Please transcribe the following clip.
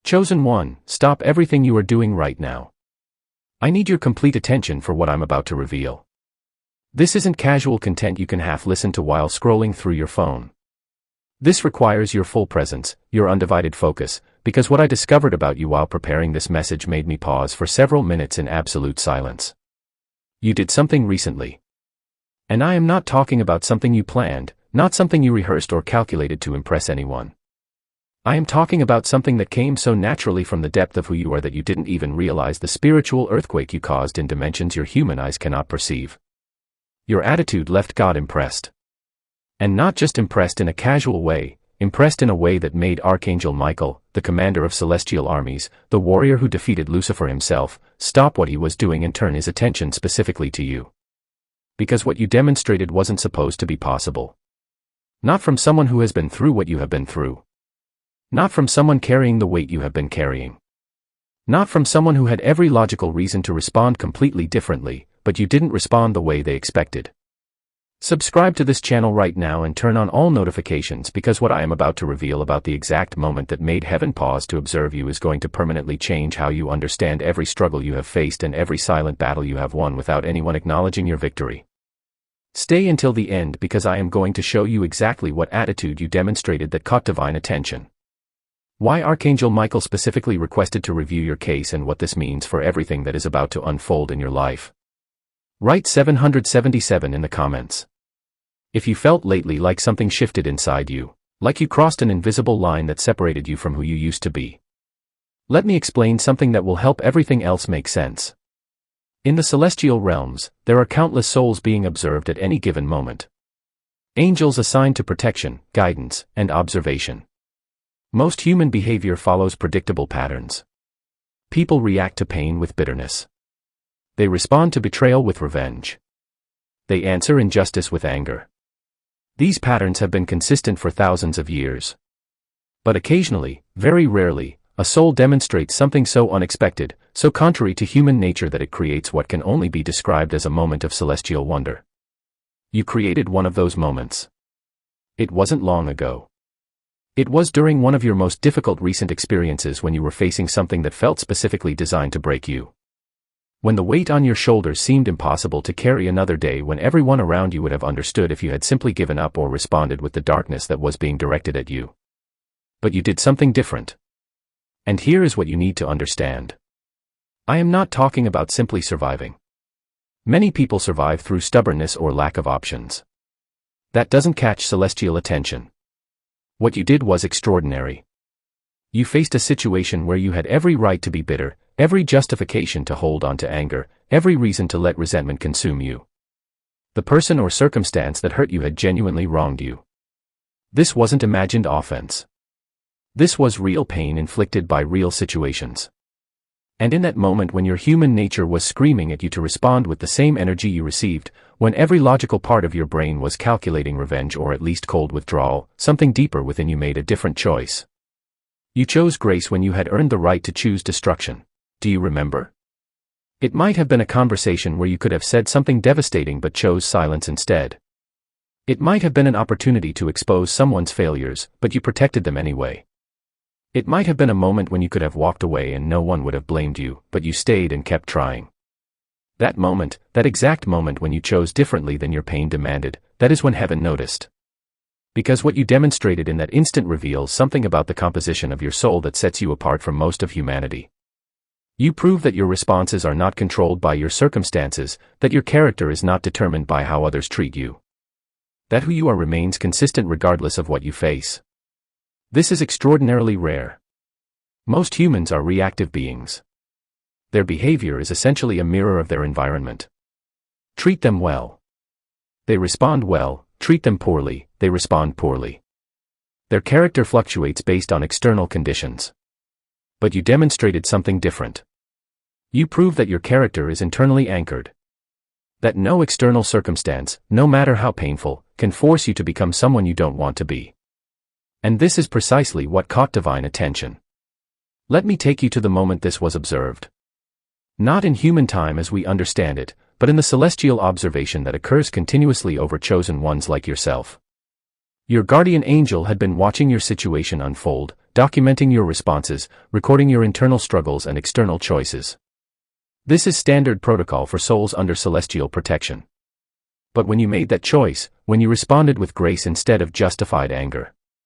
Chosen one, stop everything you are doing right now. I need your complete attention for what I'm about to reveal. This isn't casual content you can half listen to while scrolling through your phone. This requires your full presence, your undivided focus, because what I discovered about you while preparing this message made me pause for several minutes in absolute silence. You did something recently. And I am not talking about something you planned, not something you rehearsed or calculated to impress anyone. I am talking about something that came so naturally from the depth of who you are that you didn't even realize the spiritual earthquake you caused in dimensions your human eyes cannot perceive. Your attitude left God impressed. And not just impressed in a casual way, impressed in a way that made Archangel Michael, the commander of celestial armies, the warrior who defeated Lucifer himself, stop what he was doing and turn his attention specifically to you. Because what you demonstrated wasn't supposed to be possible. Not from someone who has been through what you have been through. Not from someone carrying the weight you have been carrying. Not from someone who had every logical reason to respond completely differently, but you didn't respond the way they expected. Subscribe to this channel right now and turn on all notifications because what I am about to reveal about the exact moment that made heaven pause to observe you is going to permanently change how you understand every struggle you have faced and every silent battle you have won without anyone acknowledging your victory. Stay until the end because I am going to show you exactly what attitude you demonstrated that caught divine attention. Why Archangel Michael specifically requested to review your case and what this means for everything that is about to unfold in your life. Write 777 in the comments. If you felt lately like something shifted inside you, like you crossed an invisible line that separated you from who you used to be. Let me explain something that will help everything else make sense. In the celestial realms, there are countless souls being observed at any given moment. Angels assigned to protection, guidance, and observation. Most human behavior follows predictable patterns. People react to pain with bitterness. They respond to betrayal with revenge. They answer injustice with anger. These patterns have been consistent for thousands of years. But occasionally, very rarely, a soul demonstrates something so unexpected, so contrary to human nature that it creates what can only be described as a moment of celestial wonder. You created one of those moments. It wasn't long ago. It was during one of your most difficult recent experiences when you were facing something that felt specifically designed to break you. When the weight on your shoulders seemed impossible to carry another day when everyone around you would have understood if you had simply given up or responded with the darkness that was being directed at you. But you did something different. And here is what you need to understand. I am not talking about simply surviving. Many people survive through stubbornness or lack of options. That doesn't catch celestial attention. What you did was extraordinary. You faced a situation where you had every right to be bitter, every justification to hold on to anger, every reason to let resentment consume you. The person or circumstance that hurt you had genuinely wronged you. This wasn't imagined offense. This was real pain inflicted by real situations. And in that moment when your human nature was screaming at you to respond with the same energy you received, when every logical part of your brain was calculating revenge or at least cold withdrawal, something deeper within you made a different choice. You chose grace when you had earned the right to choose destruction. Do you remember? It might have been a conversation where you could have said something devastating but chose silence instead. It might have been an opportunity to expose someone's failures, but you protected them anyway. It might have been a moment when you could have walked away and no one would have blamed you, but you stayed and kept trying. That moment, that exact moment when you chose differently than your pain demanded, that is when heaven noticed. Because what you demonstrated in that instant reveals something about the composition of your soul that sets you apart from most of humanity. You prove that your responses are not controlled by your circumstances, that your character is not determined by how others treat you. That who you are remains consistent regardless of what you face. This is extraordinarily rare. Most humans are reactive beings. Their behavior is essentially a mirror of their environment. Treat them well. They respond well, treat them poorly, they respond poorly. Their character fluctuates based on external conditions. But you demonstrated something different. You prove that your character is internally anchored. That no external circumstance, no matter how painful, can force you to become someone you don't want to be. And this is precisely what caught divine attention. Let me take you to the moment this was observed. Not in human time as we understand it, but in the celestial observation that occurs continuously over chosen ones like yourself. Your guardian angel had been watching your situation unfold, documenting your responses, recording your internal struggles and external choices. This is standard protocol for souls under celestial protection. But when you made that choice, when you responded with grace instead of justified anger,